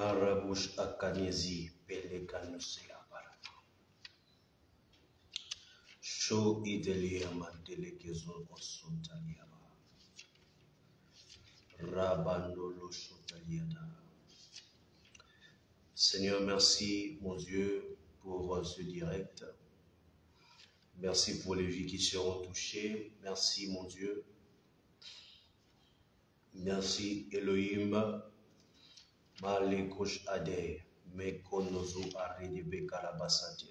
Marabush akanyezi pelekanusea bara. Show idelia mandelekezo osutaliaba. Rabandolo sotaliada. Seigneur, merci, mon Dieu, pour ce direct. Merci pour les vies qui seront touchées. Merci, mon Dieu. Merci, Elohim. Male kosh ade, me konozo arede bekarabasate.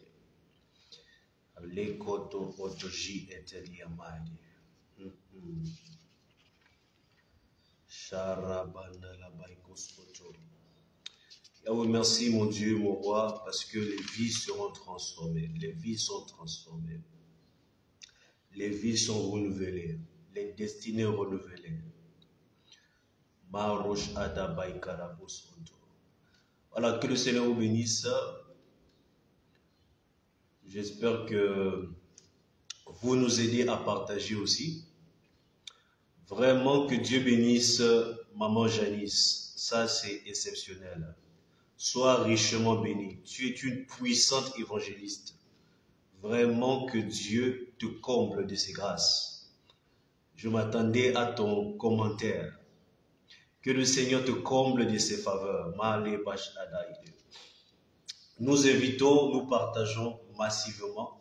Le koto otoji eteliamade. Sharabana la baikoskoto. Yahweh, merci, mon Dieu, mon roi, parce que les vies seront transformées. Les vies sont transformées. Les vies sont renouvelées. Les destinées renouvelées. Marosh Adabai Karabosonto. Voilà, que le Seigneur vous bénisse. J'espère que vous nous aidez à partager aussi. Vraiment que Dieu bénisse Maman Janice. Ça, c'est exceptionnel. Sois richement béni. Tu es une puissante évangéliste. Vraiment que Dieu te comble de ses grâces. Je m'attendais à ton commentaire. Que le Seigneur te comble de ses faveurs. Nous invitons, nous partageons massivement.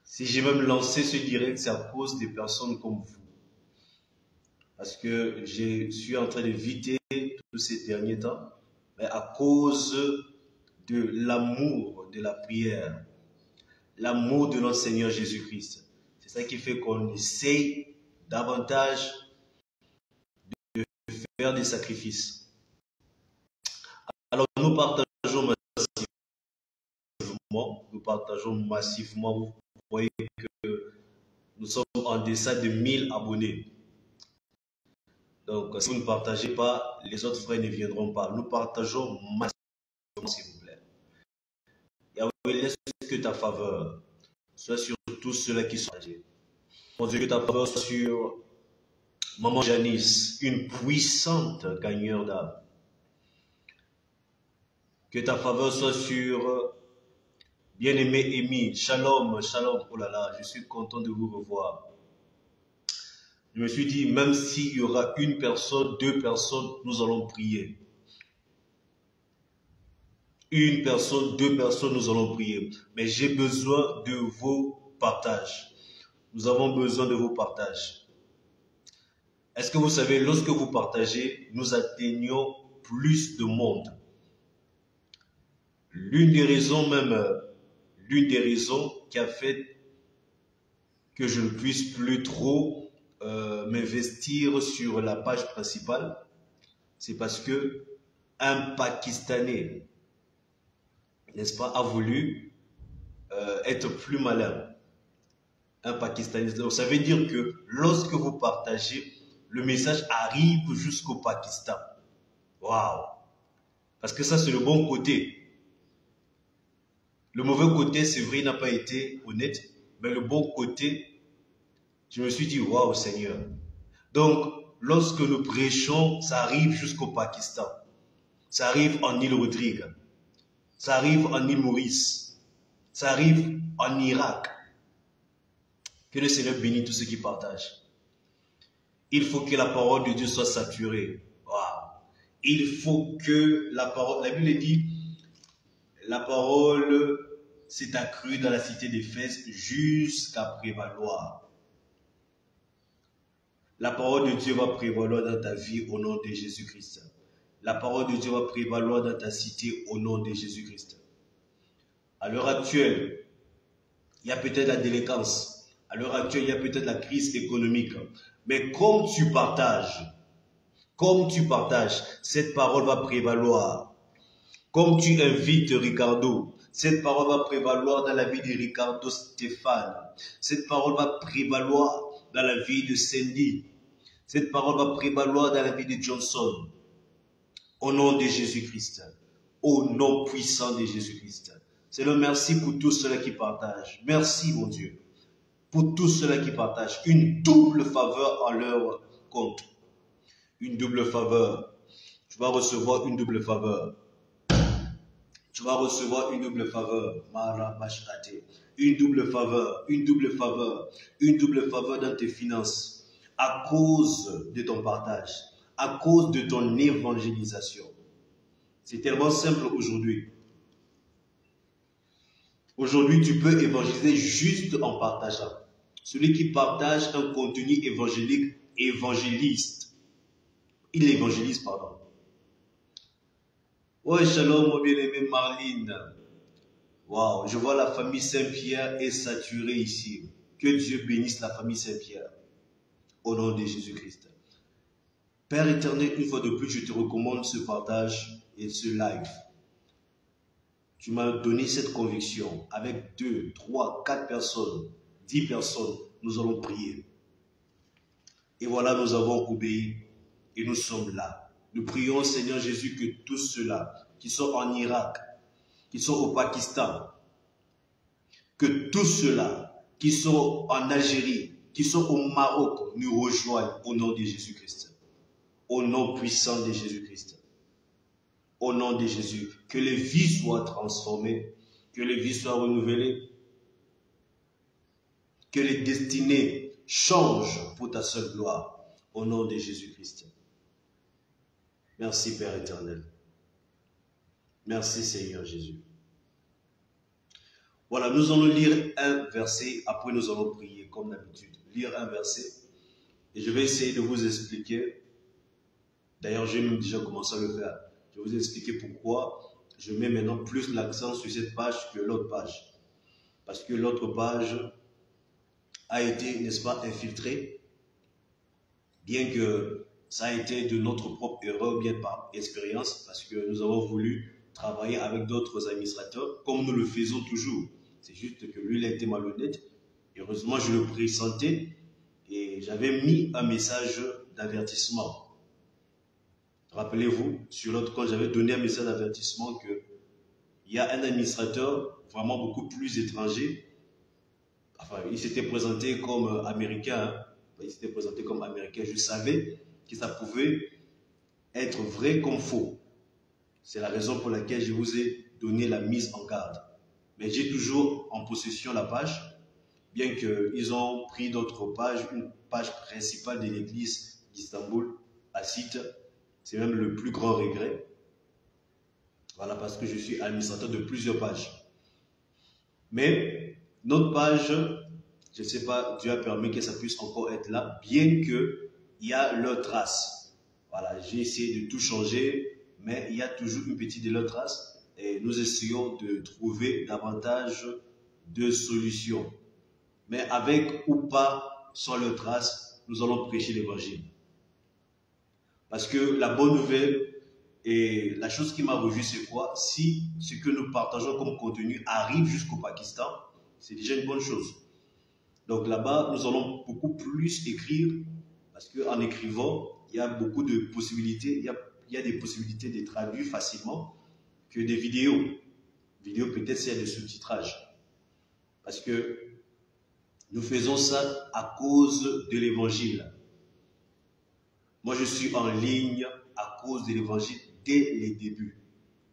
Si j'ai même lancé ce direct, c'est à cause des personnes comme vous. Parce que je suis en train de viter tous ces derniers temps. Mais à cause de l'amour de la prière, l'amour de notre Seigneur Jésus-Christ. C'est ça qui fait qu'on essaye davantage faire des sacrifices. Alors nous partageons massivement, vous voyez que nous sommes en deçà de 1000 abonnés. Donc si vous ne partagez pas, les autres frères ne viendront pas. Nous partageons massivement, s'il vous plaît. Yahweh, laisse que ta faveur soit sur tous ceux-là qui sont âgés. Mon Dieu, que ta faveur soit sur Maman Janice, une puissante gagneur d'âme. Que ta faveur soit sur bien-aimé Émile. Shalom, shalom. Oh là là, je suis content de vous revoir. Je me suis dit, même s'il y aura une personne, deux personnes, nous allons prier. Une personne, deux personnes, nous allons prier. Mais j'ai besoin de vos partages. Nous avons besoin de vos partages. Est-ce que vous savez, lorsque vous partagez, nous atteignons plus de monde. L'une des raisons qui a fait que je ne puisse plus trop m'investir sur la page principale, c'est parce que un Pakistanais, n'est-ce pas, a voulu être plus malin. Un Pakistanais. Donc ça veut dire que lorsque vous partagez, le message arrive jusqu'au Pakistan. Waouh! Parce que ça, c'est le bon côté. Le mauvais côté, c'est vrai, il n'a pas été honnête. Mais le bon côté, je me suis dit, waouh, Seigneur. Donc, lorsque nous prêchons, ça arrive jusqu'au Pakistan. Ça arrive en île Rodrigue. Ça arrive en île Maurice. Ça arrive en Irak. Que le Seigneur bénisse tous ceux qui partagent. Il faut que la parole de Dieu soit saturée. Wow. Il faut que la parole, la Bible dit, la parole s'est accrue dans la cité d'Éphèse jusqu'à prévaloir. La parole de Dieu va prévaloir dans ta vie au nom de Jésus-Christ. La parole de Dieu va prévaloir dans ta cité au nom de Jésus-Christ. À l'heure actuelle, il y a peut-être la délinquance. À l'heure actuelle, il y a peut-être la crise économique. Mais comme tu partages, cette parole va prévaloir. Comme tu invites Ricardo, cette parole va prévaloir dans la vie de Ricardo Stéphane. Cette parole va prévaloir dans la vie de Cindy. Cette parole va prévaloir dans la vie de Johnson. Au nom de Jésus-Christ. Au nom puissant de Jésus-Christ. Seigneur, merci pour tous ceux-là qui partagent. Merci, mon Dieu. Pour tous ceux-là qui partagent. Une double faveur en leur compte. Une double faveur. tu vas recevoir une double faveur. Tu vas recevoir une double faveur. Une double faveur, une double faveur, une double faveur dans tes finances. À cause de ton partage, à cause de ton évangélisation. C'est tellement simple aujourd'hui. Aujourd'hui, tu peux évangéliser juste en partageant. Celui qui partage un contenu évangélique, évangéliste. Il évangélise, pardon. Ouais, shalom, mon bien-aimé Marline. Waouh, je vois la famille Saint-Pierre est saturée ici. Que Dieu bénisse la famille Saint-Pierre. Au nom de Jésus-Christ. Père éternel, une fois de plus, je te recommande ce partage et ce live. Tu m'as donné cette conviction. Avec 2, 3, 4 personnes, 10 personnes, nous allons prier. Et voilà, nous avons obéi et nous sommes là. Nous prions, Seigneur Jésus, que tous ceux-là qui sont en Irak, qui sont au Pakistan, que tous ceux-là qui sont en Algérie, qui sont au Maroc, nous rejoignent au nom de Jésus-Christ. Au nom puissant de Jésus-Christ. Au nom de Jésus. Que les vies soient transformées, que les vies soient renouvelées, que les destinées changent pour ta seule gloire. Au nom de Jésus-Christ. Merci Père éternel. Merci Seigneur Jésus. Voilà, nous allons lire un verset, après nous allons prier comme d'habitude. Lire un verset et je vais essayer de vous expliquer. D'ailleurs, j'ai même déjà commencé à le faire. Je vais vous expliquer pourquoi je mets maintenant plus l'accent sur cette page que l'autre page. Parce que l'autre page a été, n'est-ce pas, infiltrée, bien que ça a été de notre propre erreur, bien par expérience, parce que nous avons voulu travailler avec d'autres administrateurs, comme nous le faisons toujours. C'est juste que lui, il a été malhonnête. Heureusement, je le pressentais et j'avais mis un message d'avertissement. Rappelez-vous, sur l'autre compte, j'avais donné un message d'avertissement qu'il y a un administrateur vraiment beaucoup plus étranger. Enfin, il s'était présenté comme américain. Il s'était présenté comme américain. Je savais que ça pouvait être vrai comme faux. C'est la raison pour laquelle je vous ai donné la mise en garde. Mais j'ai toujours en possession la page, bien qu'ils ont pris d'autres pages, une page principale de l'église d'Istanbul à Site. C'est même le plus grand regret. Voilà, parce que je suis administrateur de plusieurs pages. Mais notre page, je ne sais pas, Dieu a permis que ça puisse encore être là, bien qu'il y a leur trace. Voilà, j'ai essayé de tout changer, mais il y a toujours une petite de leur trace. Et nous essayons de trouver davantage de solutions. Mais avec ou pas, sans leur trace, nous allons prêcher l'évangile. Parce que la bonne nouvelle et la chose qui m'a revu, c'est quoi? Si ce que nous partageons comme contenu arrive jusqu'au Pakistan, c'est déjà une bonne chose. Donc là-bas, nous allons beaucoup plus écrire, parce qu'en écrivant, il y a beaucoup de possibilités, il y a des possibilités de traduire facilement que des vidéos. Vidéos, peut-être s'il y a des sous-titrages. Parce que nous faisons ça à cause de l'évangile. Moi, je suis en ligne à cause de l'évangile dès les débuts.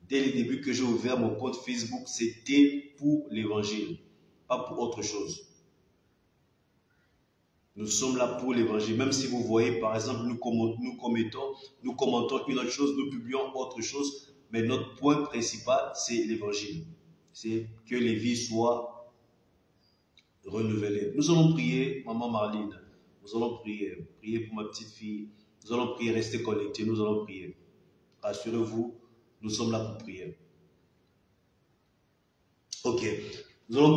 Dès les débuts que j'ai ouvert mon compte Facebook, c'était pour l'évangile, pas pour autre chose. Nous sommes là pour l'évangile. Même si vous voyez, par exemple, nous commentons une autre chose, nous publions autre chose, mais notre point principal, c'est l'évangile. C'est que les vies soient renouvelées. Nous allons prier, maman Marline. Nous allons prier. Prier pour ma petite fille. Nous allons prier, rester connectés. Nous allons prier. Rassurez-vous, nous sommes là pour prier. Ok. Nous allons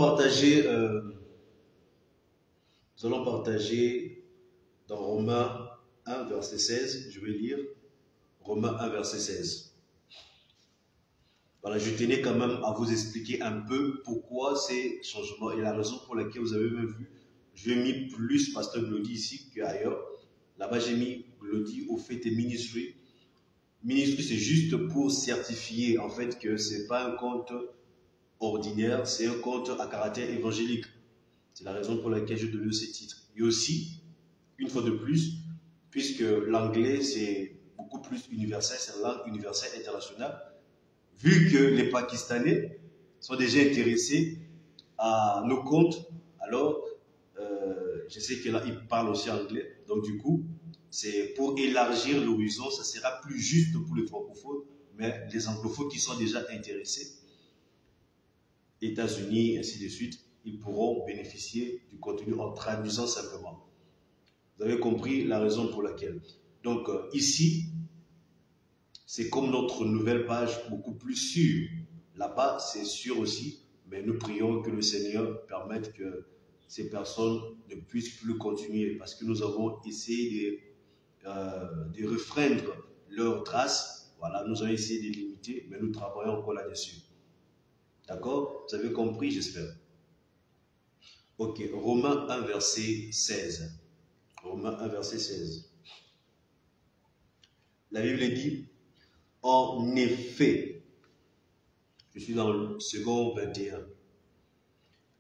partager dans Romains 1, verset 16. Je vais lire Romains 1, verset 16. Voilà, je tenais quand même à vous expliquer un peu pourquoi ces changements et la raison pour laquelle vous avez même vu, je vais mis plus Pasteur Glody ici qu'ailleurs. Là-bas, j'ai mis Glody au fait et Ministry. Ministry, c'est juste pour certifier en fait que ce n'est pas un compte ordinaire, c'est un compte à caractère évangélique. C'est la raison pour laquelle je donne ce titre. Et aussi, une fois de plus, puisque l'anglais c'est beaucoup plus universelle, c'est la langue universelle internationale. Vu que les Pakistanais sont déjà intéressés à nos comptes, alors je sais que là, ils parlent aussi anglais. Donc du coup, c'est pour élargir l'horizon, ça sera plus juste pour les francophones, mais les anglophones qui sont déjà intéressés, États-Unis, ainsi de suite, ils pourront bénéficier du contenu en traduisant simplement. Vous avez compris la raison pour laquelle. Donc ici, c'est comme notre nouvelle page beaucoup plus sûre. Là-bas, c'est sûr aussi, mais nous prions que le Seigneur permette que ces personnes ne puissent plus continuer parce que nous avons essayé de refreindre leurs traces. Voilà, nous avons essayé de limiter, mais nous travaillons encore là-dessus. D'accord? Vous avez compris, j'espère. Ok, Romains 1, verset 16. Romains 1, verset 16. La Bible dit, en effet, je suis dans le second 21.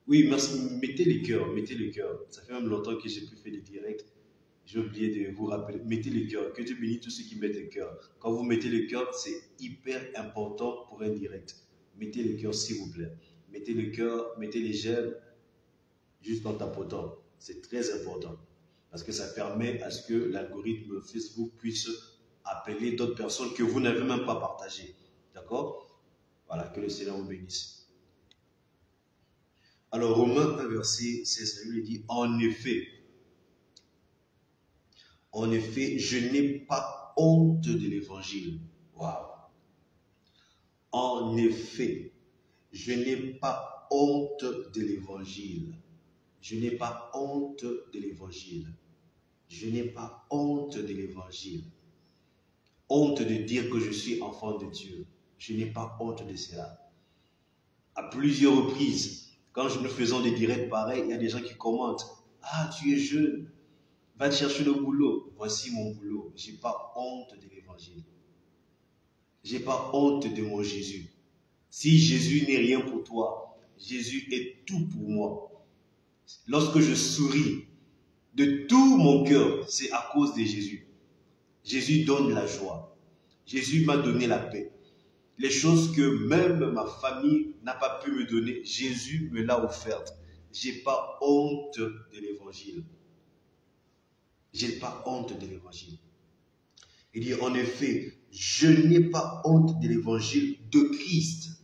Oui, merci, mettez les cœurs, mettez les cœurs. Ça fait même longtemps que j'ai plus fait des directs. J'ai oublié de vous rappeler. Mettez les cœurs. Que Dieu bénisse tous ceux qui mettent les cœurs. Quand vous mettez les cœurs, c'est hyper important pour un direct. Mettez les cœurs, s'il vous plaît. Mettez les cœurs, mettez les j'aime, juste en tapotant. C'est très important. Parce que ça permet à ce que l'algorithme Facebook puisse appeler d'autres personnes que vous n'avez même pas partagées. D'accord? Voilà, que le Seigneur vous bénisse. Alors, Romains 1, verset 16, la Bible dit, en effet, je n'ai pas honte de l'évangile. Waouh! En effet, je n'ai pas honte de l'évangile. Je n'ai pas honte de l'évangile. Je n'ai pas honte de l'évangile. Honte de dire que je suis enfant de Dieu. Je n'ai pas honte de cela. À plusieurs reprises, quand nous faisons des directs pareils, il y a des gens qui commentent. Ah, tu es jeune. Va chercher le boulot. Voici mon boulot. Je n'ai pas honte de l'évangile. Je n'ai pas honte de mon Jésus. Si Jésus n'est rien pour toi, Jésus est tout pour moi. Lorsque je souris de tout mon cœur, c'est à cause de Jésus. Jésus donne la joie. Jésus m'a donné la paix. Les choses que même ma famille n'a pas pu me donner, Jésus me l'a offerte. Je n'ai pas honte de l'évangile. Je n'ai pas honte de l'évangile. Il dit en effet, je n'ai pas honte de l'évangile de Christ.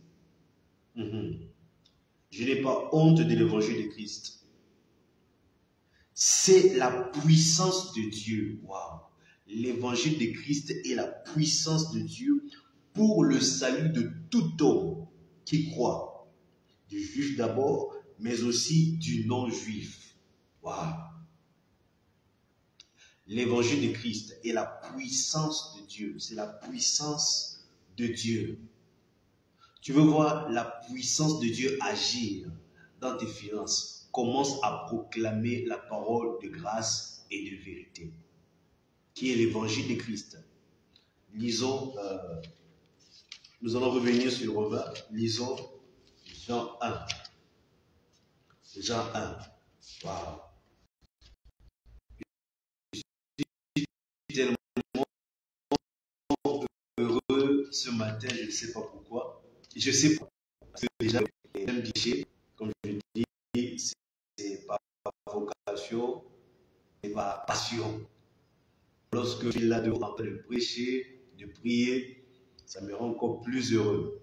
Je n'ai pas honte de l'évangile de Christ. C'est la puissance de Dieu. Waouh! L'évangile de Christ est la puissance de Dieu pour le salut de tout homme qui croit. Du juif d'abord, mais aussi du non-juif. Waouh! L'évangile de Christ est la puissance de Dieu. C'est la puissance de Dieu. Tu veux voir la puissance de Dieu agir dans tes finances. Commence à proclamer la parole de grâce et de vérité, qui est l'évangile de Christ. Lisons, nous allons revenir sur Romains. Lisons Jean 1. Jean 1. Waouh! Tellement heureux ce matin, je ne sais pas pourquoi. Je sais pas, parce que déjà, j'aime guichet, comme je dis, c'est par vocation et par passion. Lorsque je suis là devant en train de prêcher, de prier, ça me rend encore plus heureux.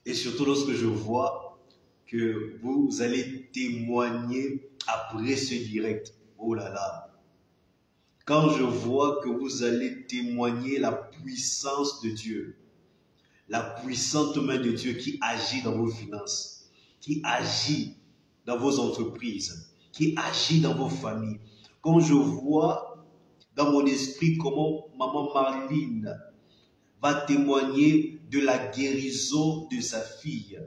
Et surtout lorsque je vois que vous allez témoigner après ce direct. Oh là là! Quand je vois que vous allez témoigner la puissance de Dieu, la puissante main de Dieu qui agit dans vos finances, qui agit dans vos entreprises, qui agit dans vos familles. Quand je vois dans mon esprit comment maman Marlene va témoigner de la guérison de sa fille,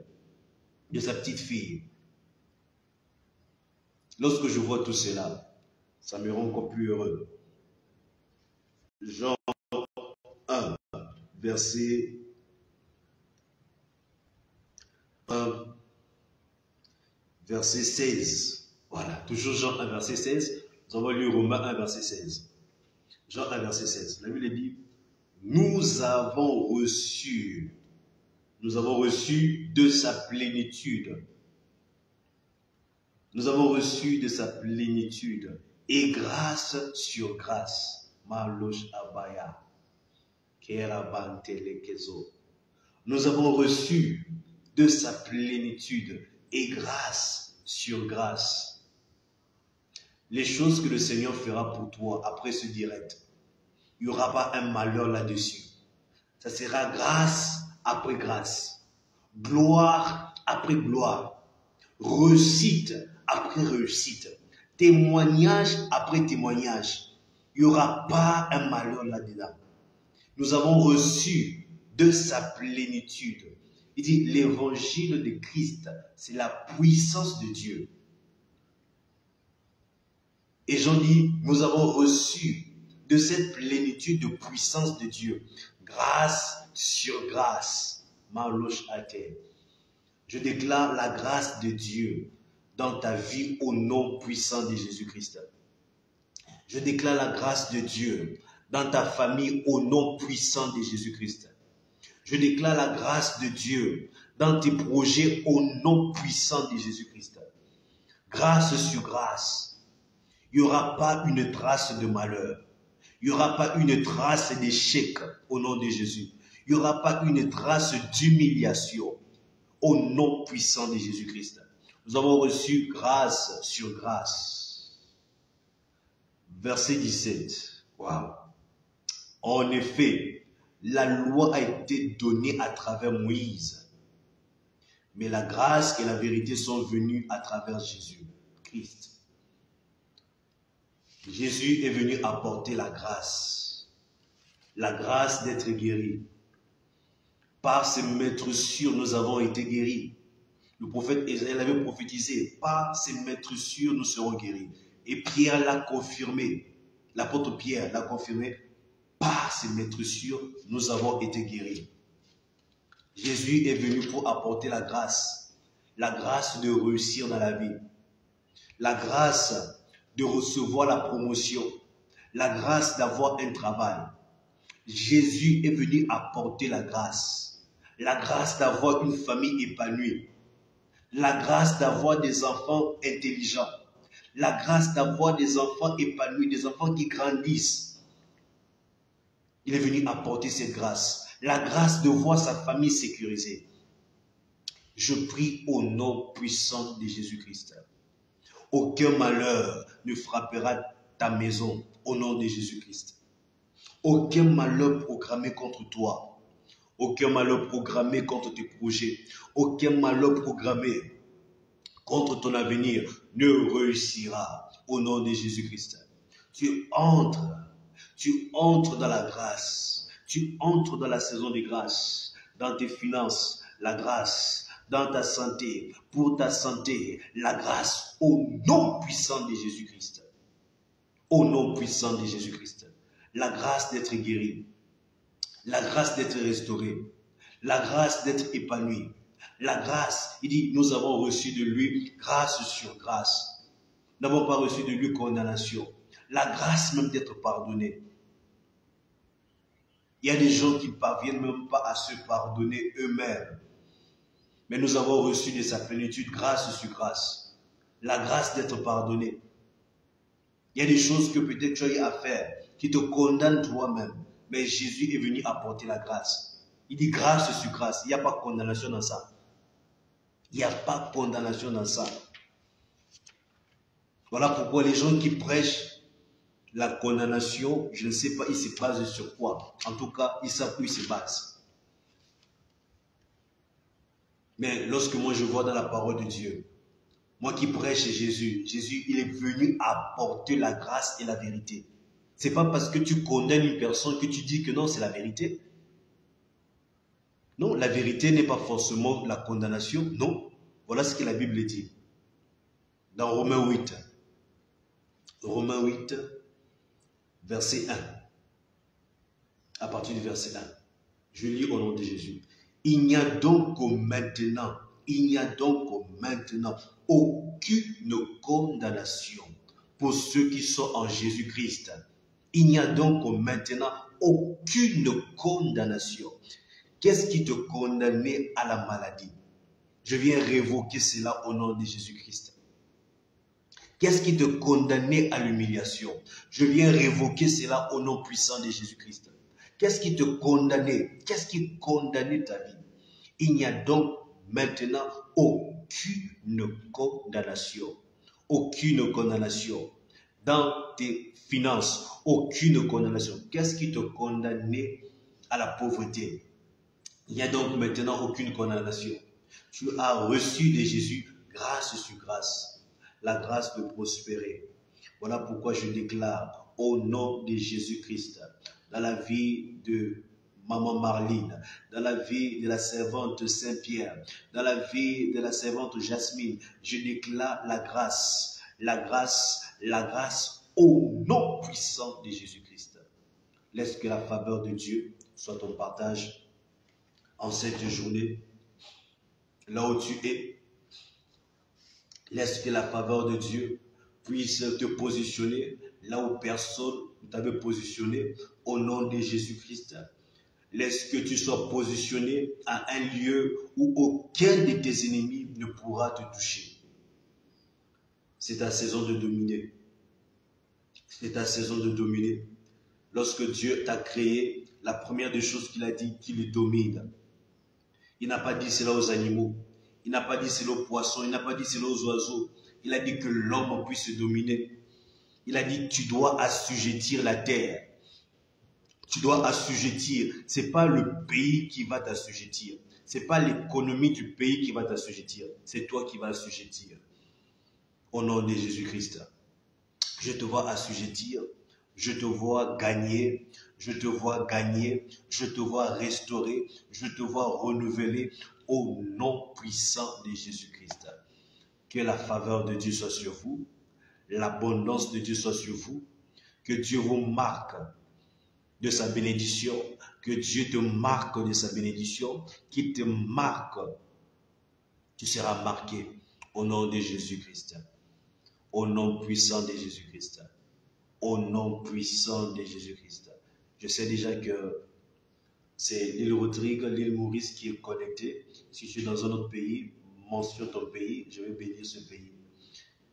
de sa petite fille. Lorsque je vois tout cela, ça me rend encore plus heureux. Jean 1, verset 1, verset 16. Voilà, toujours Jean 1, verset 16. Nous avons lu Romains 1, verset 16. Jean 1, verset 16. La Bible dit, nous avons reçu de sa plénitude. Nous avons reçu de sa plénitude et grâce sur grâce. Malosh Abaya. Nous avons reçu de sa plénitude et grâce sur grâce. Les choses que le Seigneur fera pour toi après ce direct, il n'y aura pas un malheur là-dessus. Ça sera grâce après grâce, gloire après gloire, réussite après réussite, témoignage après témoignage. Il n'y aura pas un malheur là-dedans. Nous avons reçu de sa plénitude. Il dit, l'évangile de Christ, c'est la puissance de Dieu. Et Jean dit, nous avons reçu de cette plénitude de puissance de Dieu. Grâce sur grâce. Malosh Ate. Je déclare la grâce de Dieu dans ta vie au nom puissant de Jésus-Christ. Je déclare la grâce de Dieu dans ta famille au nom puissant de Jésus-Christ. Je déclare la grâce de Dieu dans tes projets au nom puissant de Jésus-Christ. Grâce sur grâce. Il n'y aura pas une trace de malheur. Il n'y aura pas une trace d'échec au nom de Jésus. Il n'y aura pas une trace d'humiliation au nom puissant de Jésus-Christ. Nous avons reçu grâce sur grâce. Verset 17. Waouh. En effet, la loi a été donnée à travers Moïse. Mais la grâce et la vérité sont venues à travers Jésus-Christ. Jésus est venu apporter la grâce d'être guéri. Par ses maîtres-sûrs, nous avons été guéris. Le prophète Isaïe avait prophétisé, par ses maîtres-sûrs, nous serons guéris. Et Pierre l'a confirmé, l'apôtre Pierre l'a confirmé, par ses maîtres-sûrs, nous avons été guéris. Jésus est venu pour apporter la grâce de réussir dans la vie, la grâce de recevoir la promotion, la grâce d'avoir un travail. Jésus est venu apporter la grâce d'avoir une famille épanouie, la grâce d'avoir des enfants intelligents, la grâce d'avoir des enfants épanouis, des enfants qui grandissent. Il est venu apporter cette grâce, la grâce de voir sa famille sécurisée. Je prie au nom puissant de Jésus-Christ. Aucun malheur ne frappera ta maison au nom de Jésus-Christ. Aucun malheur programmé contre toi. Aucun malheur programmé contre tes projets. Aucun malheur programmé contre ton avenir ne réussira au nom de Jésus-Christ. Tu entres dans la grâce. Tu entres dans la saison de grâce. Dans tes finances, la grâce. Dans ta santé, pour ta santé, la grâce au nom puissant de Jésus-Christ. Au nom puissant de Jésus-Christ. La grâce d'être guéri. La grâce d'être restauré. La grâce d'être épanoui. La grâce, il dit, nous avons reçu de lui grâce sur grâce. Nous n'avons pas reçu de lui condamnation. La grâce même d'être pardonné. Il y a des gens qui ne parviennent même pas à se pardonner eux-mêmes. Mais nous avons reçu de sa plénitude grâce sur grâce. La grâce d'être pardonné. Il y a des choses que peut-être tu as eu à faire qui te condamnent toi-même. Mais Jésus est venu apporter la grâce. Il dit grâce sur grâce. Il n'y a pas de condamnation dans ça. Il n'y a pas de condamnation dans ça. Voilà pourquoi les gens qui prêchent la condamnation, je ne sais pas, ils se basent sur quoi. En tout cas, ils savent où ils se basent. Mais lorsque moi je vois dans la parole de Dieu, moi qui prêche Jésus, il est venu apporter la grâce et la vérité. Ce n'est pas parce que tu condamnes une personne que tu dis que non, c'est la vérité. Non, la vérité n'est pas forcément la condamnation. Non, voilà ce que la Bible dit. Dans Romains 8. Romains 8, verset 1. À partir du verset 1. Je lis au nom de Jésus. Il n'y a donc maintenant aucune condamnation pour ceux qui sont en Jésus-Christ. Il n'y a donc maintenant aucune condamnation. Qu'est-ce qui te condamnait à la maladie? Je viens révoquer cela au nom de Jésus-Christ. Qu'est-ce qui te condamnait à l'humiliation? Je viens révoquer cela au nom puissant de Jésus-Christ. Qu'est-ce qui te condamnait? Qu'est-ce qui condamnait ta vie? Il n'y a donc maintenant aucune condamnation. Aucune condamnation. Dans tes finances, aucune condamnation. Qu'est-ce qui te condamnait à la pauvreté? Il n'y a donc maintenant aucune condamnation. Tu as reçu de Jésus grâce sur grâce. La grâce de prospérer. Voilà pourquoi je déclare au nom de Jésus-Christ, dans la vie de Maman Marline, dans la vie de la servante Saint-Pierre, dans la vie de la servante Jasmine, je déclare la grâce au nom puissant de Jésus-Christ. Laisse que la faveur de Dieu soit ton partage en cette journée, là où tu es. Laisse que la faveur de Dieu puisse te positionner là où personne ne t'avait positionné au nom de Jésus-Christ. Laisse que tu sois positionné à un lieu où aucun de tes ennemis ne pourra te toucher. C'est ta saison de dominer. C'est ta saison de dominer. Lorsque Dieu t'a créé, la première des choses qu'il a dit, qu'il domine. Il n'a pas dit cela aux animaux. Il n'a pas dit cela aux poissons. Il n'a pas dit cela aux oiseaux. Il a dit que l'homme puisse dominer. Il a dit, tu dois assujettir la terre. Tu dois assujettir. Ce n'est pas le pays qui va t'assujettir. Ce n'est pas l'économie du pays qui va t'assujettir. C'est toi qui vas assujettir. Au nom de Jésus-Christ. Je te vois assujettir. Je te vois gagner. Je te vois gagner. Je te vois restaurer. Je te vois renouveler. Au nom puissant de Jésus-Christ. Que la faveur de Dieu soit sur vous. L'abondance de Dieu soit sur vous. Que Dieu vous marque de sa bénédiction. Que Dieu te marque de sa bénédiction. Qu'il te marque. Tu seras marqué au nom de Jésus-Christ. Au nom puissant de Jésus-Christ. Au nom puissant de Jésus-Christ. Je sais déjà que c'est l'île Rodrigue, l'île Maurice qui est connectée. Si tu es dans un autre pays, mentionne ton pays, je vais bénir ce pays.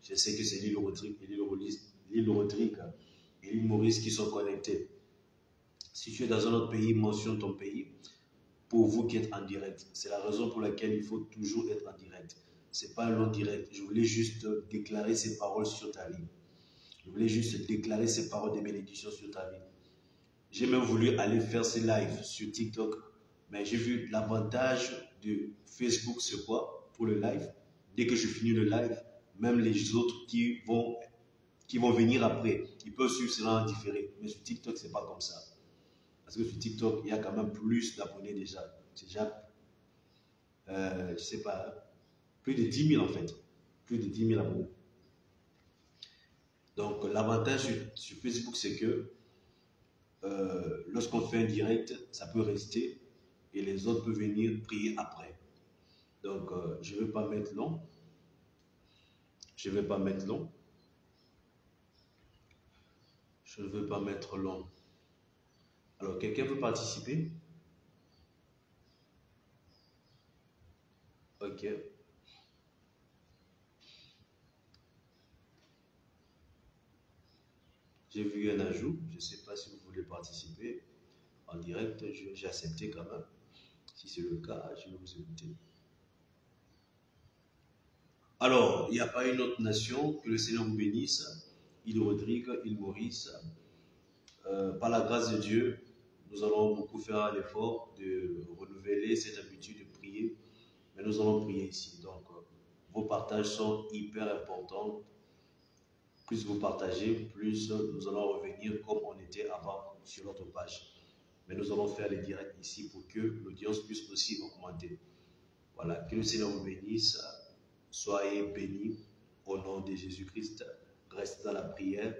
Je sais que c'est l'île Rodrigue et l'île Maurice qui sont connectés. Si tu es dans un autre pays, mentionne ton pays. Pour vous qui êtes en direct, c'est la raison pour laquelle il faut toujours être en direct. Ce n'est pas un long direct. Je voulais juste déclarer ces paroles sur ta vie. Je voulais juste déclarer ces paroles de bénédiction sur ta vie. J'ai même voulu aller faire ces lives sur TikTok, mais j'ai vu l'avantage de Facebook, c'est quoi pour le live. Dès que je finis le live, même les autres qui vont venir après, ils peuvent suivre cela en différé. Mais sur TikTok, ce n'est pas comme ça. Parce que sur TikTok, il y a quand même plus d'abonnés déjà. C'est déjà, je ne sais pas, plus de 10 000 en fait. Plus de 10 000 abonnés. Donc, l'avantage sur Facebook, c'est que lorsqu'on fait un direct, ça peut rester et les autres peuvent venir prier après. Donc, je ne vais pas mettre long. Je ne vais pas mettre long. Je ne veux pas mettre long. Alors, quelqu'un veut participer? Ok. J'ai vu un ajout. Je ne sais pas si vous voulez participer en direct. J'ai accepté quand même. Si c'est le cas, je vais vous écouter. Alors, il n'y a pas une autre nation, que le Seigneur vous bénisse. Île Rodrigue, île Maurice. Par la grâce de Dieu, nous allons beaucoup faire l'effort de renouveler cette habitude de prier. Mais nous allons prier ici. Donc, vos partages sont hyper importants. Plus vous partagez, plus nous allons revenir comme on était avant sur notre page. Mais nous allons faire les directs ici pour que l'audience puisse aussi augmenter. Voilà, que le Seigneur vous bénisse. Soyez bénis au nom de Jésus-Christ. Restez dans la prière.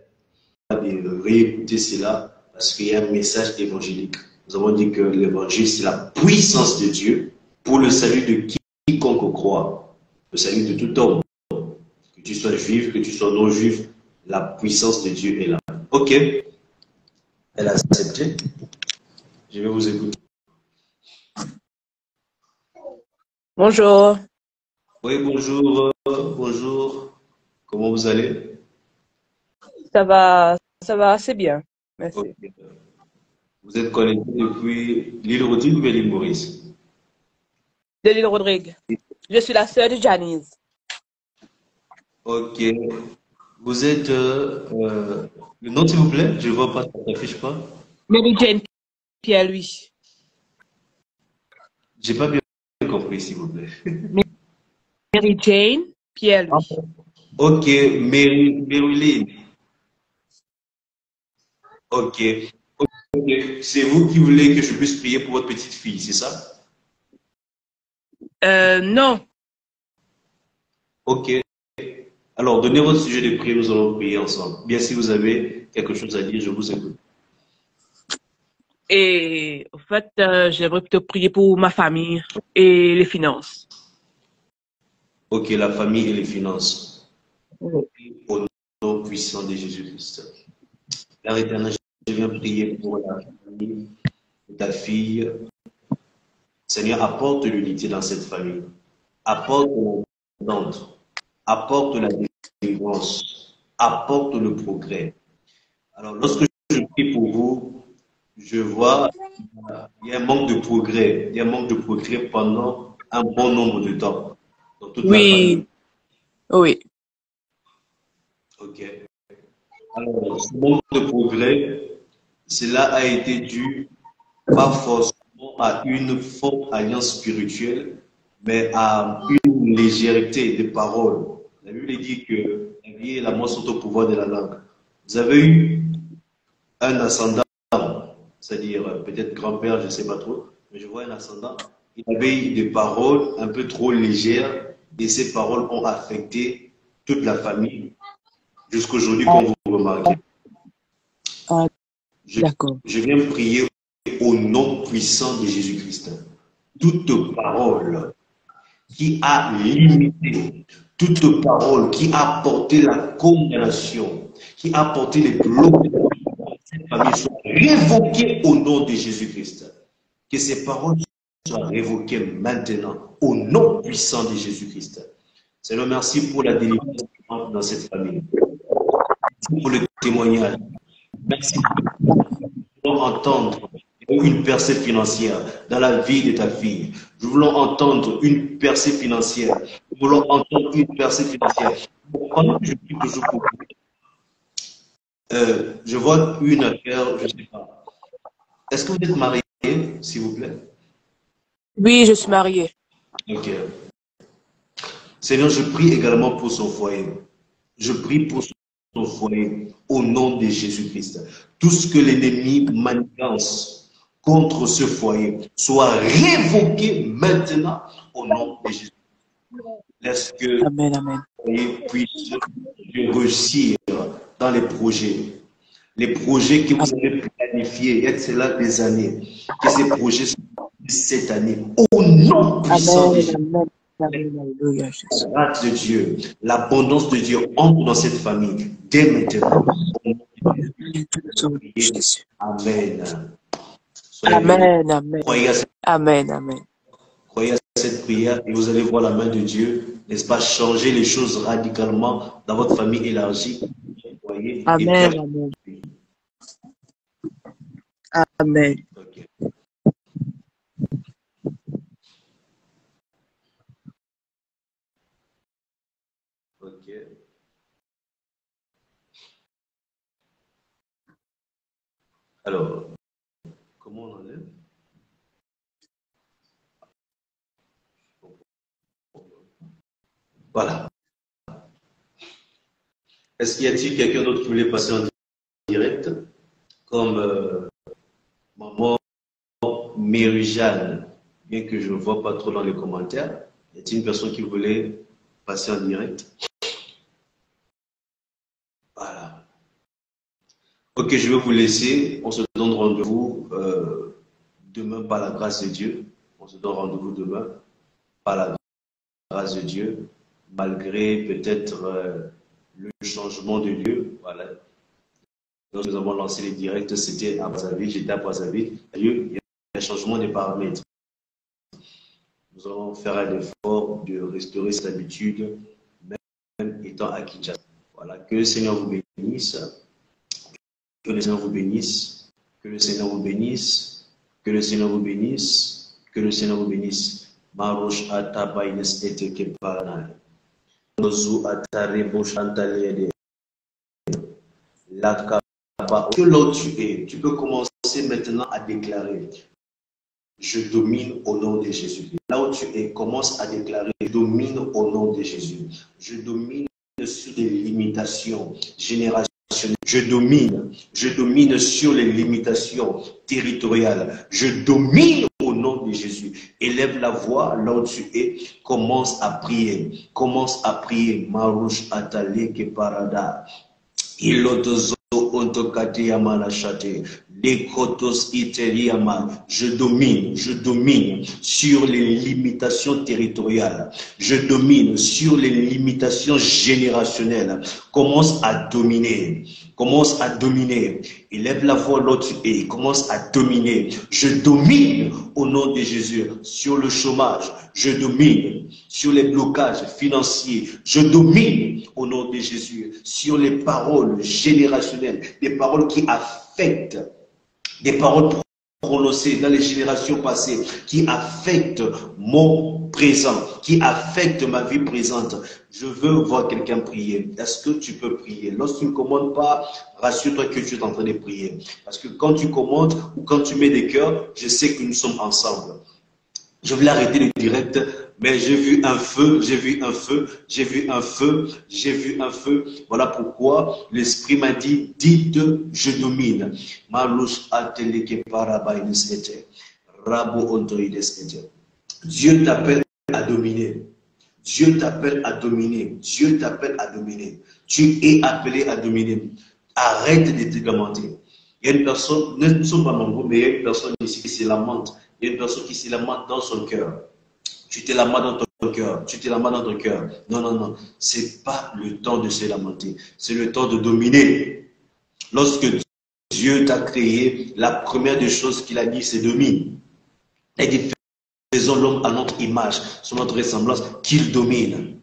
De réécouter cela parce qu'il y a un message évangélique. Nous avons dit que l'évangile, c'est la puissance de Dieu pour le salut de quiconque croit. Le salut de tout homme. Que tu sois juif, que tu sois non juif, la puissance de Dieu est là. Ok. Elle a accepté. Je vais vous écouter. Bonjour. Oui, bonjour. Bonjour. Comment vous allez? Ça va assez bien. Ok. Merci. Vous êtes connecté depuis l'île Rodrigue ou bien l'île Maurice? De l'île Rodrigue. Je suis la sœur de Janice. Ok. Vous êtes. Le nom, s'il vous plaît? Je ne vois pas, ça ne s'affiche pas. Mary Jane Pierre-Louis. J'ai pas bien compris, s'il vous plaît. Mary Jane Pierre-Louis. Ok, Marilyn. Ok. Ok. C'est vous qui voulez que je puisse prier pour votre petite fille, c'est ça? Non. Ok. Alors, donnez votre sujet de prière, nous allons prier ensemble. Bien, si vous avez quelque chose à dire, je vous écoute. Et en fait, j'aimerais plutôt prier pour ma famille et les finances. Ok, la famille et les finances. Oui. Au nom puissant de Jésus-Christ. Père éternel, je viens prier pour la famille de ta fille. Seigneur, apporte l'unité dans cette famille. Apporte l'entente. Apporte la délivrance. Apporte le progrès. Alors, lorsque je prie pour vous, je vois il y a un manque de progrès. Il y a un manque de progrès pendant un bon nombre de temps dans toute la famille. Oui, oui. Ok. Alors, ce manque de progrès, cela a été dû pas forcément à une forte alliance spirituelle, mais à une légèreté des paroles. La Bible dit que la vie et la mort sont au pouvoir de la langue. Vous avez eu un ascendant, c'est-à-dire peut-être grand-père, je ne sais pas trop, mais je vois un ascendant. Il avait eu des paroles un peu trop légères et ces paroles ont affecté toute la famille jusqu'aujourd'hui, Ah, comme vous remarquez. ah, Je, d'accord. je viens prier au nom puissant de Jésus-Christ. Toute parole qui a limité, toute parole qui a porté la condamnation, qui a porté les blocs de cette famille soit révoquée au nom de Jésus-Christ. Que ces paroles soient révoquées maintenant au nom puissant de Jésus-Christ. Seigneur, merci pour la délivrance dans cette famille. Merci pour le témoignage. Merci pour entendre une percée financière dans la vie de ta fille. Nous voulons entendre une percée financière. Nous voulons entendre une percée financière. Pendant que je prie toujours pour vous, je vois une affaire, je ne sais pas. Est-ce que vous êtes marié, s'il vous plaît? Oui, je suis mariée. Ok. Seigneur, je prie également pour son foyer. Je prie pour son foyer au nom de Jésus-Christ. Tout ce que l'ennemi manigance contre ce foyer soit révoqué maintenant au nom de Jésus. Laisse que le Amen, amen. foyer puisse réussir dans les projets. Les projets que vous avez planifiés il y a de cela des années. Que ces projets soient cette année au nom puissant de Amen, Jésus. amen. Amen, alléluia, La Jésus. grâce de Dieu, l'abondance de Dieu entre dans cette famille dès maintenant. Au nom de Amen, tout le Jésus, temps de priez. Jésus. Amen. Soyez bénis. Amen, amen. Amen, amen. Croyez à cette prière et vous allez voir la main de Dieu, n'est-ce pas, changer les choses radicalement dans votre famille élargie, foyer et Amen, personne. amen. Amen. Ok. Ok. Alors, comment on enlève? Voilà. Est-ce qu'il y a-t-il quelqu'un d'autre qui voulait passer en direct? Comme maman Mary-Jeanne, bien que je ne vois pas trop dans les commentaires. Y a-t-il une personne qui voulait passer en direct? Voilà. Ok, je vais vous laisser. On se donne rendez-vous demain par la grâce de Dieu. On se donne rendez-vous demain par la grâce de Dieu, malgré peut-être le changement de lieu. Voilà. Lorsque nous avons lancé les directs, c'était à Brazzaville, j'étais à Brazzaville. Il y a un changement des paramètres. Nous allons faire un effort de restaurer cette habitude, même étant à Kinshasa. Voilà, que le Seigneur vous bénisse, que le Seigneur vous bénisse, que le Seigneur vous bénisse, que le Seigneur vous bénisse, que le Seigneur vous bénisse. Marosh atabaines eteke parana. Nozu atarebosh antalede. La kaba. Que là où tu es, tu peux commencer maintenant à déclarer. Je domine au nom de Jésus. Là où tu es, commence à déclarer, je domine au nom de Jésus. Je domine sur les limitations générationnelles. Je domine sur les limitations territoriales. Je domine au nom de Jésus. Élève la voix là où tu es, commence à prier. Commence à prier. Marouche atale ke parada. Ilotozo ontokatiyama la chate. Lekotos iteliama. Je domine sur les limitations territoriales. Je domine sur les limitations générationnelles. Commence à dominer. Commence à dominer. Élève la voix là où tu es. Commence à dominer. Je domine au nom de Jésus sur le chômage. Je domine sur les blocages financiers. Je domine au nom de Jésus sur les paroles générationnelles, des paroles qui affectent, des paroles prononcées dans les générations passées, qui affectent mon présent, qui affectent ma vie présente. Je veux voir quelqu'un prier. Est-ce que tu peux prier? Lorsque tu ne commandes pas, rassure-toi que tu es en train de prier. Parce que quand tu commandes ou quand tu mets des cœurs, je sais que nous sommes ensemble. Je voulais arrêter le direct, mais j'ai vu un feu, j'ai vu un feu, j'ai vu un feu, j'ai vu un feu. Voilà pourquoi l'Esprit m'a dit, dites, je domine. Dieu t'appelle à dominer. Dieu t'appelle à dominer. Dieu t'appelle à dominer. Tu es appelé à dominer. Arrête de te lamenter. Il y a une personne, ne sommes pas nombreux, mais il y a une personne ici qui se lamente. Il y a une personne qui se lamente dans son cœur. Tu te lamentes dans ton cœur. Tu te lamentes dans ton cœur. Non, non, non. Ce n'est pas le temps de se lamenter. C'est le temps de dominer. Lorsque Dieu t'a créé, la première des choses qu'il a dit, c'est domine. Il dit, faisons l'homme à notre image, sur notre ressemblance, qu'il domine.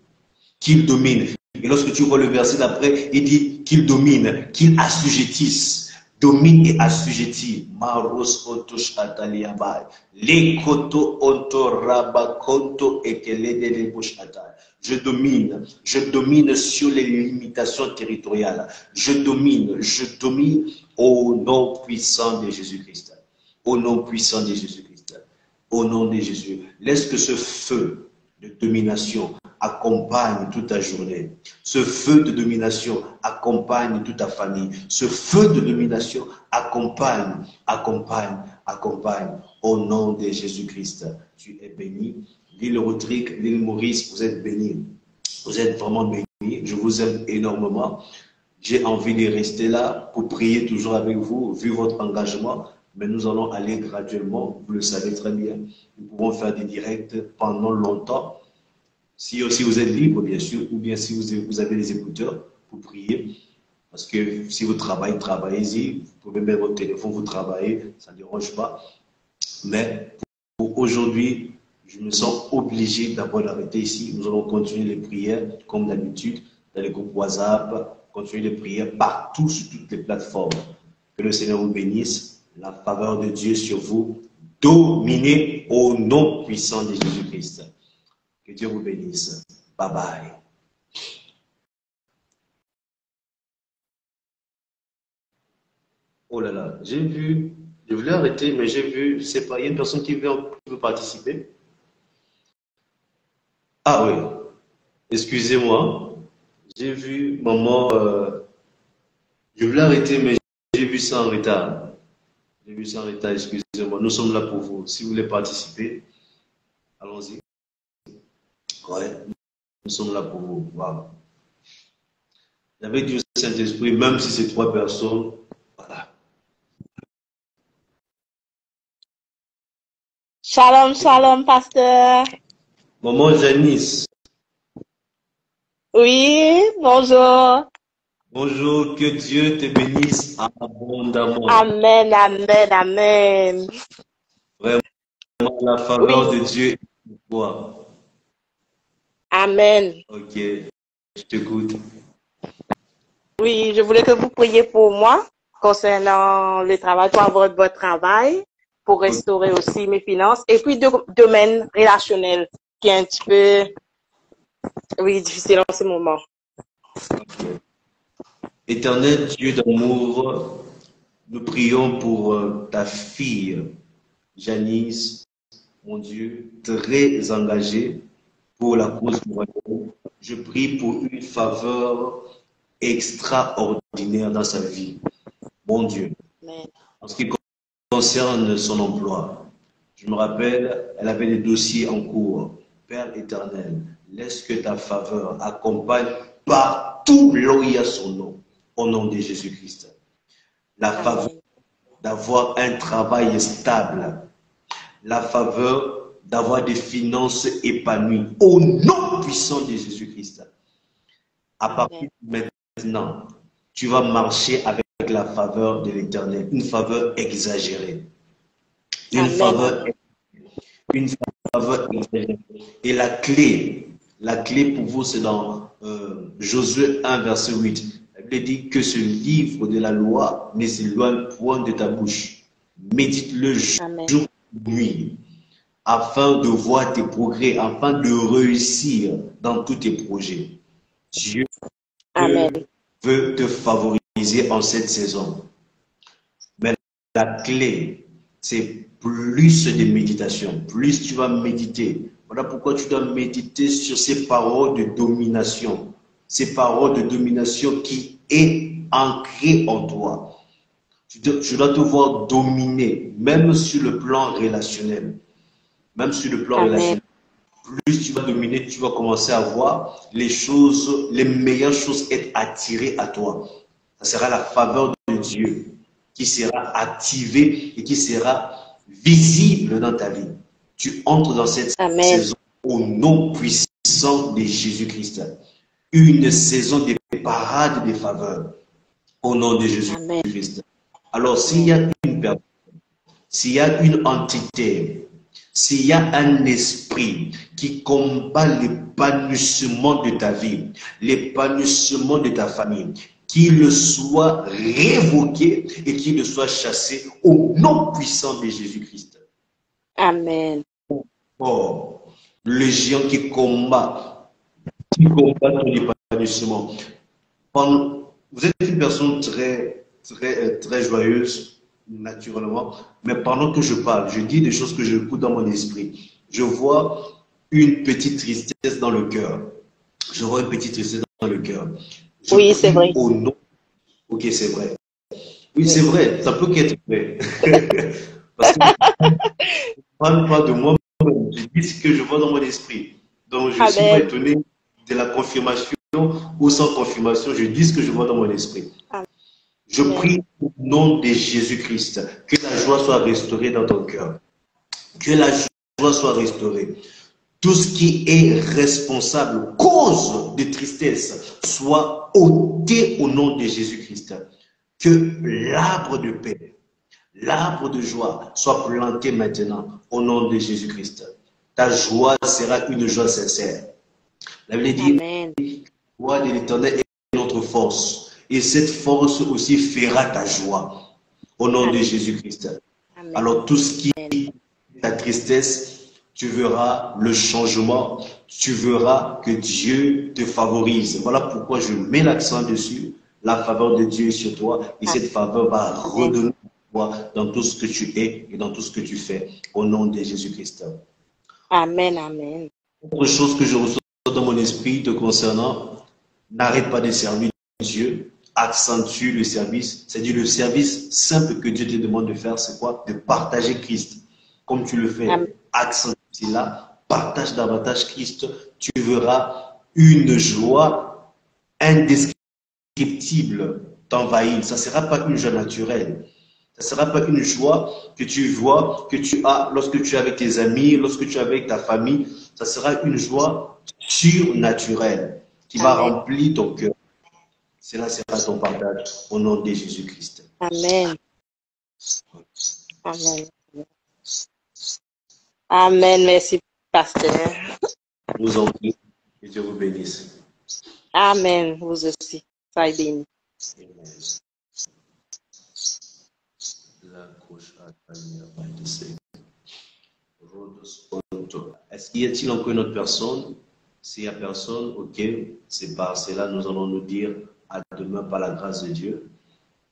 Qu'il domine. Et lorsque tu vois le verset d'après, il dit qu'il domine, qu'il assujettisse. Domine et assujetti. Maros otosh ataliabai. Les koto onto rabakonto ekele de bush atal. Je domine sur les limitations territoriales. Je domine au nom puissant de Jésus-Christ. Au nom puissant de Jésus-Christ. Au nom de Jésus. Laisse que ce feu de domination accompagne toute ta journée. Ce feu de domination accompagne toute ta famille. Ce feu de domination accompagne. Au nom de Jésus-Christ. Tu es béni. L'île Rodrigue, l'île Maurice, vous êtes bénis. Vous êtes vraiment bénis. Je vous aime énormément. J'ai envie de rester là pour prier toujours avec vous, vu votre engagement. Mais nous allons aller graduellement, vous le savez très bien. Nous pouvons faire des directs pendant longtemps. Si aussi vous êtes libre, bien sûr, ou bien si vous avez des écouteurs pour prier. Parce que si vous travaillez, travaillez-y. Vous pouvez mettre votre téléphone, vous travaillez, ça ne dérange pas. Mais pour aujourd'hui, je me sens obligé d'avoir arrêté ici. Nous allons continuer les prières comme d'habitude dans les groupes WhatsApp, continuer les prières partout sur toutes les plateformes. Que le Seigneur vous bénisse. La faveur de Dieu sur vous, dominez au nom puissant de Jésus-Christ. Que Dieu vous bénisse. Bye bye. Oh là là, j'ai vu, je voulais arrêter, mais j'ai vu, je sais pas, il y a une personne qui veut participer. Ah oui, excusez-moi, j'ai vu, maman, je voulais arrêter, mais j'ai vu ça en retard. J'ai vu ça en retard, excusez-moi. Nous sommes là pour vous. Si vous voulez participer, allons-y. Ouais, nous sommes là pour vous. Wow. Avec Dieu Saint-Esprit, même si c'est 3 personnes, voilà. Shalom, shalom, pasteur. Maman Janice. Oui, bonjour. Bonjour, que Dieu te bénisse abondamment. Amen, amen, amen. Vraiment, la faveur Oui, de Dieu est pour toi. amen. Ok, je t'écoute. Oui, je voulais que vous priez pour moi concernant le travail, pour avoir votre travail, pour Ok. restaurer aussi mes finances. Et puis, domaine relationnel qui est un petit peu, oui, difficile en ce moment. Éternel Dieu d'amour, nous prions pour ta fille, Janice, mon Dieu, très engagée pour la cause du royaume. Je prie pour une faveur extraordinaire dans sa vie, mon Dieu. Amen. En ce qui concerne son emploi, je me rappelle, elle avait des dossiers en cours. Père éternel, laisse que ta faveur accompagne partout là où il y a son nom, au nom de Jésus-Christ. La faveur Amen. d'avoir un travail stable, la faveur d'avoir des finances épanouies, au nom puissant de Jésus-Christ. À partir Amen. de maintenant, tu vas marcher avec la faveur de l'Éternel, une faveur exagérée, une Amen. faveur, une faveur exagérée. Et la clé pour vous, c'est dans Josué 1, verset 8. La Bible dit que ce livre de la loi ne s'éloigne point de ta bouche. Médite-le Amen. jour et nuit, afin de voir tes progrès, afin de réussir dans tous tes projets. Dieu Amen. veut te favoriser en cette saison. Mais la clé, c'est plus de méditation. Plus tu vas méditer. Voilà pourquoi tu dois méditer sur ces paroles de domination. Ces paroles de domination qui est ancrée en toi. Tu dois te voir dominer, même sur le plan relationnel. Même sur le plan Amen. relationnel. Plus tu vas dominer, tu vas commencer à voir les choses, les meilleures choses être attirées à toi. Ça sera la faveur de Dieu qui sera activée et qui sera visible dans ta vie. Tu entres dans cette Amen. saison au nom puissant de Jésus-Christ. Une saison de parade de faveur au nom de Amen. Jésus-Christ. Alors, s'il y a une personne, s'il y a une entité, s'il y a un esprit qui combat l'épanouissement de ta vie, l'épanouissement de ta famille, qu'il soit révoqué et qu'il soit chassé au nom puissant de Jésus-Christ. Amen. Oh, le géant qui combat ton épanouissement. Vous êtes une personne très joyeuse, naturellement, mais pendant que je parle, je dis des choses que j'écoute dans mon esprit. Je vois une petite tristesse dans le cœur. Je vois une petite tristesse dans le cœur. Je Oui, c'est prie vrai. au nom. Ok, c'est vrai. Oui, c'est Oui. vrai. Ça peut qu'être vrai. Parce que je ne parle pas de moi-même. Je dis ce que je vois dans mon esprit. Donc, je ne suis pas Amen. étonné de la confirmation ou sans confirmation. Je dis ce que je vois dans mon esprit. Je Amen. prie au nom de Jésus-Christ que la joie soit restaurée dans ton cœur. Que la joie soit restaurée. Tout ce qui est responsable, cause de tristesse, soit ôté au nom de Jésus-Christ. Que l'arbre de paix, l'arbre de joie soit planté maintenant au nom de Jésus-Christ. Ta joie sera une joie sincère. La Bible dit, Amen. la joie de l'Éternel est notre force. Et cette force aussi fera ta joie au nom de Amen. Jésus-Christ. Amen. Alors tout ce qui est ta tristesse, tu verras le changement, tu verras que Dieu te favorise. Voilà pourquoi je mets l'accent dessus. La faveur de Dieu est sur toi et cette faveur va Amen. redonner toi dans tout ce que tu es et dans tout ce que tu fais au nom de Jésus-Christ. Amen. Amen. Autre chose que je reçois dans mon esprit te concernant, n'arrête pas de servir Dieu, accentue le service. C'est-à-dire le service simple que Dieu te demande de faire, c'est quoi? De partager Christ. Comme tu le Amen. fais, accentue cela, partage davantage Christ. Tu verras une joie indescriptible t'envahir. Ça ne sera pas une joie naturelle. Ça ne sera pas une joie que tu vois, que tu as lorsque tu es avec tes amis, lorsque tu es avec ta famille. Ça sera une joie surnaturelle qui va Amen. remplir ton cœur. Cela sera ton partage au nom de Jésus-Christ. Amen. Amen. Amen. Merci, pasteur. Nous en prions. Que Dieu vous bénisse. Amen. Vous aussi. Soyez bénis. Amen. Est-ce qu'il y a-t-il encore une autre personne? S'il n'y a personne, ok, c'est par cela nous allons nous dire à demain par la grâce de Dieu.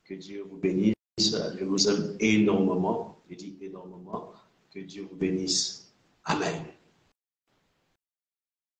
Que Dieu vous bénisse. Je vous aime énormément. Je dis énormément. Que Dieu vous bénisse. Amen.